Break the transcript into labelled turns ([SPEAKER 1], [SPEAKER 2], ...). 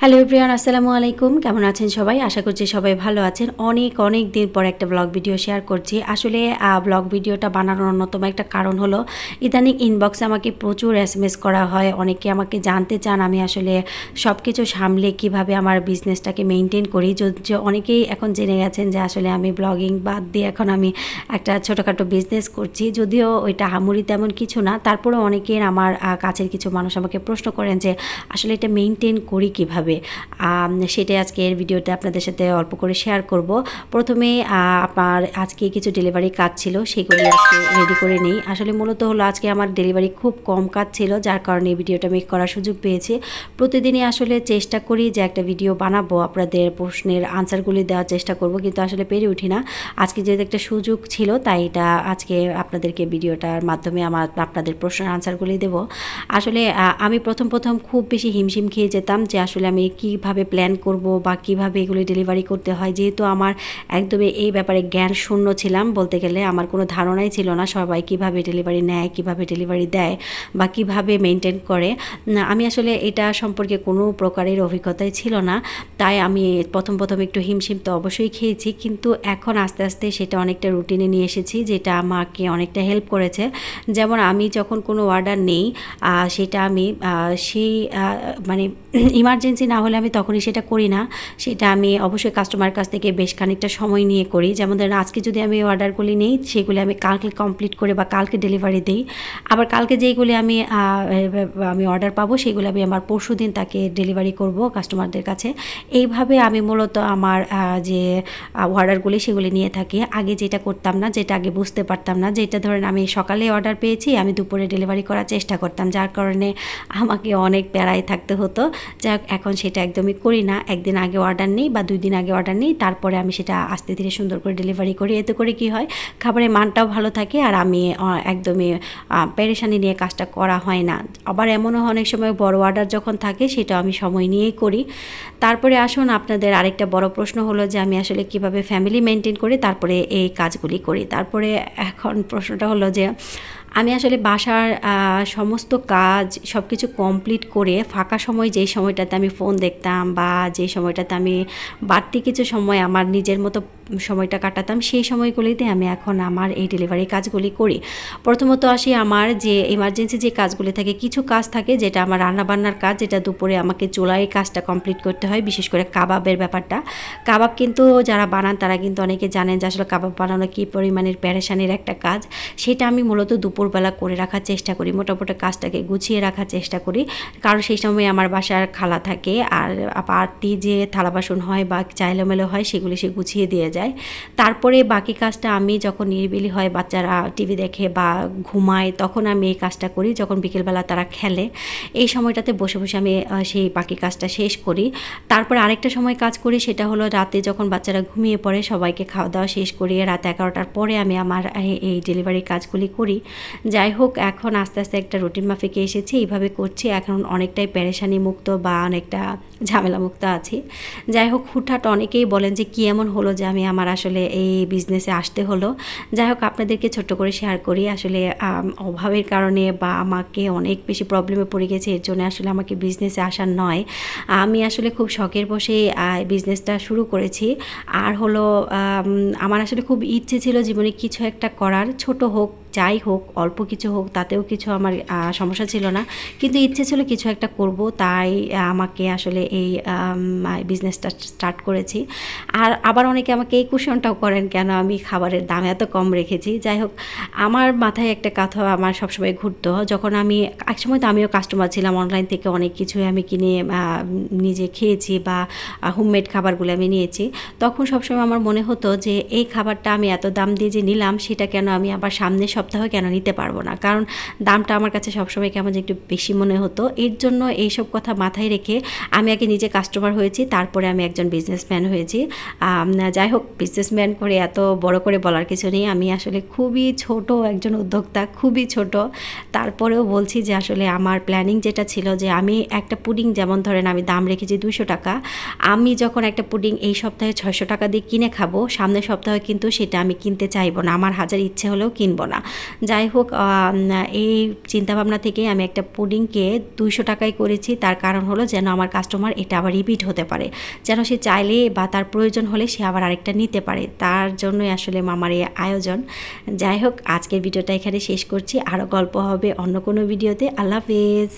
[SPEAKER 1] Hello everyone, আসসালামু আলাইকুম। কেমন আছেন সবাই? আশা করছি সবাই ভালো আছেন। অনেক দিন পর একটা ব্লগ ভিডিও শেয়ার করছি। আসলে ব্লগ ভিডিওটা বানানোর অন্যতম একটা কারণ হলো ইদানিং ইনবক্সে আমাকে প্রচুর এসএমএস করা হয়। অনেকে আমাকে জানতে চান আমি আসলে সব কিছু সামলে কিভাবে আমার বিজনেসটাকে মেইনটেইন করি। অনেকেই এখন জেনে গেছেন যে আসলে আমি ব্লগিং বাদ দিয়ে এখন আমি একটা ছোটোখাটো বিজনেস করছি। যদিও ওইটা আহামরি তেমন কিছু না, তারপরেও অনেকের আমার কাছের কিছু মানুষ আমাকে প্রশ্ন করেন যে আসলে এটা মেইনটেইন করি কীভাবে। সেটাই আজকে এর ভিডিওতে আপনাদের সাথে অল্প করে শেয়ার করব। প্রথমে আপনার আজকে কিছু ডেলিভারি কাজ ছিল, সেগুলি আজকে রেডি করে নিই। আসলে মূলত হলো আজকে আমার ডেলিভারি খুব কম কাজ ছিল, যার কারণে এই ভিডিওটা মেক করার সুযোগ পেয়েছি। প্রতিদিনই আসলে চেষ্টা করি যে একটা ভিডিও বানাবো, আপনাদের প্রশ্নের আনসারগুলি দেওয়ার চেষ্টা করব, কিন্তু আসলে পেরে উঠি না। আজকে যেহেতু একটা সুযোগ ছিল, তাই এটা আজকে আপনাদেরকে ভিডিওটার মাধ্যমে আপনাদের প্রশ্নের আনসারগুলি দেব। আসলে আমি প্রথম খুব বেশি হিমশিম খেয়ে যেতাম যে আসলে আমি কিভাবে প্ল্যান করব বা কিভাবে এগুলি ডেলিভারি করতে হয়। যেহেতু আমার একদমই এই ব্যাপারে জ্ঞান শূন্য ছিলাম বলতে গেলে, আমার কোনো ধারণাই ছিল না সবাই কিভাবে ডেলিভারি নেয়, কিভাবে ডেলিভারি দেয় বা কিভাবে মেনটেন করে। আমি আসলে এটা সম্পর্কে কোনো প্রকারের অভিজ্ঞতাই ছিল না, তাই আমি প্রথম একটু হিমশিম তো অবশ্যই খেয়েছি, কিন্তু এখন আস্তে আস্তে সেটা অনেকটা রুটিনে নিয়ে এসেছি, যেটা আমাকে অনেকটা হেল্প করেছে। যেমন আমি যখন কোনো অর্ডার নেই, সেটা আমি সেই মানে ইমার্জেন্সি না হলে আমি তখনই সেটা করি না। সেটা আমি অবশ্যই কাস্টমার কাছ থেকে বেশ খানিকটা সময় নিয়ে করি। যেমন ধরেন আজকে যদি আমি অর্ডারগুলি নেই, সেগুলি আমি কালকে কমপ্লিট করে বা কালকে ডেলিভারি দিই। আবার কালকে যেইগুলি আমি অর্ডার পাবো, সেগুলো আমি আমার পরশুদিন তাকে ডেলিভারি করব কাস্টমারদের কাছে। এইভাবে আমি মূলত আমার যে অর্ডারগুলি সেগুলি নিয়ে থাকি। আগে যেটা করতাম না, যেটা আগে বুঝতে পারতাম না, যেটা ধরেন আমি সকালে অর্ডার পেয়েছি, আমি দুপুরে ডেলিভারি করার চেষ্টা করতাম, যার কারণে আমাকে অনেক প্যারায় থাকতে হতো। যাক, এখন সেটা একদমই করি না। একদিন আগে অর্ডার নিই বা 2 দিন আগে অর্ডার নিই, তারপরে আমি সেটা আস্তে ধীরে সুন্দর করে ডেলিভারি করি। এতে করে কি হয়, খাবারের মানটাও ভালো থাকে আর আমি একদমই পেরেশানি নিয়ে কাজটা করা হয় না। আবার এমনও অনেক সময় বড় অর্ডার যখন থাকে, সেটা আমি সময় নিয়েই করি। তারপরে আসুন, আপনাদের আরেকটা বড় প্রশ্ন হলো যে আমি আসলে কিভাবে ফ্যামিলি মেনটেন করি, তারপরে এই কাজগুলি করি। তারপরে এখন প্রশ্নটা হলো যে আমি আসলে বাসার সমস্ত কাজ সব কিছু কমপ্লিট করে ফাঁকা সময়, যেই সময়টাতে আমি ফোন দেখতাম বা যেই সময়টাতে আমি বাড়তি কিছু সময় আমার নিজের মতো সময়টা কাটাতাম, সেই সময়গুলিতে আমি এখন আমার এই ডেলিভারি কাজগুলি করি। প্রথমত আসি, আমার যে ইমার্জেন্সি যে কাজগুলি থাকে, কিছু কাজ থাকে যেটা আমার রান্নাবান্নার কাজ, যেটা দুপুরে আমাকে চুলায় কাজটা কমপ্লিট করতে হয়। বিশেষ করে কাবাবের ব্যাপারটা, কাবাব কিন্তু যারা বানান তারা কিন্তু অনেকে জানেন যে আসলে কাবাব বানানো কী পরিমাণের প্যারেশানির একটা কাজ। সেটা আমি মূলত দুপুরবেলা করে রাখার চেষ্টা করি, মোটামুটি কাজটাকে গুছিয়ে রাখার চেষ্টা করি, কারণ সেই সময় আমার বাসার খালা থাকে আর বাড়তি যে থালা বাসন হয় বা চাইলোমেলো হয়, সেগুলি সে গুছিয়ে দিয়ে যায়। তারপরে বাকি কাজটা আমি যখন নিরিবিলি হয়, বাচ্চারা টিভি দেখে বা ঘুমায়, তখন আমি এই কাজটা করি। যখন বিকেলবেলা তারা খেলে, এই সময়টাতে বসে আমি সেই বাকি কাজটা শেষ করি। তারপর আরেকটা সময় কাজ করি, সেটা হলো রাতে যখন বাচ্চারা ঘুমিয়ে পড়ে, সবাইকে খাওয়া দাওয়া শেষ করিয়ে রাত 11টার পরে আমি আমার এই ডেলিভারি কাজগুলি করি। যাই হোক, এখন আস্তে আস্তে একটা রুটিন মাফিকে এসেছি, এইভাবে করছি। এখন অনেকটাই পেরেশানি মুক্ত বা অনেকটা ঝামেলা মুক্ত আছি। যাই হোক, হুটহাট অনেকেই বলেন যে কী এমন হলো যে আমি আমার আসলে এই বিজনেসে আসতে হলো। যাই হোক, আপনাদেরকে ছোট্ট করে শেয়ার করি। আসলে অভাবের কারণে বা আমাকে অনেক বেশি প্রবলেমে পড়ে গেছে, এর জন্য আসলে আমাকে বিজনেসে আসার নয়। আমি আসলে খুব শখের বসে বিজনেসটা শুরু করেছি। আর হলো আমার আসলে খুব ইচ্ছে ছিল জীবনে কিছু একটা করার, ছোট হোক যাই হোক, অল্প কিছু হোক, তাতেও কিছু আমার সমস্যা ছিল না, কিন্তু ইচ্ছে ছিল কিছু একটা করব। তাই আমাকে আসলে এই বিজনেসটা স্টার্ট করেছি। আর আবার অনেকে আমাকে এই কোয়েশনটাও করেন কেন আমি খাবারের দাম এত কম রেখেছি। যাই হোক, আমার মাথায় একটা কথা আমার সবসময় ঘুরতো, যখন আমি একসময় তো আমিও কাস্টমার ছিলাম, অনলাইন থেকে অনেক কিছুই আমি কিনে নিজে খেয়েছি বা হোমমেড খাবারগুলো আমি নিয়েছি। তখন সবসময় আমার মনে হতো যে এই খাবারটা আমি এত দাম দিয়ে যে নিলাম, সেটা কেন আমি আবার সামনের সপ্তাহে কেন নিতে পারবো না, কারণ দামটা আমার কাছে সবসময় কেমন যে একটু বেশি মনে হতো। এর জন্য এইসব কথা মাথায় রেখে আমি আগে নিজে কাস্টমার হয়েছি, তারপরে আমি একজন বিজনেসম্যান হয়েছি। যাই হোক, বিজনেসম্যান করে এত বড় করে বলার কিছু নেই, আমি আসলে খুবই ছোট একজন উদ্যোক্তা, খুবই ছোট। তারপরেও বলছি যে আসলে আমার প্ল্যানিং যেটা ছিল যে আমি একটা পুডিং, যেমন ধরেন আমি দাম রেখেছি 200 টাকা, আমি যখন একটা পুডিং এই সপ্তাহে 600 টাকা দিয়ে কিনে খাবো, সামনের সপ্তাহে কিন্তু সেটা আমি কিনতে চাইবো না, আমার হাজার ইচ্ছে হলেও কিনবো না। যাই হোক এই চিন্তাভাবনা থেকে আমি একটা পুডিংকে 200 টাকায় করেছি। তার কারণ হলো যেন আমার কাস্টমার এটা আবার রিপিট হতে পারে, যেন সে চাইলে বা তার প্রয়োজন হলে সে আবার আরেকটা নিতে পারে, তার জন্যই আসলে মামার এই আয়োজন। যাই হোক, আজকের ভিডিওটা এখানে শেষ করছি, আরও গল্প হবে অন্য কোনো ভিডিওতে। আল্লাহ হাফেজ।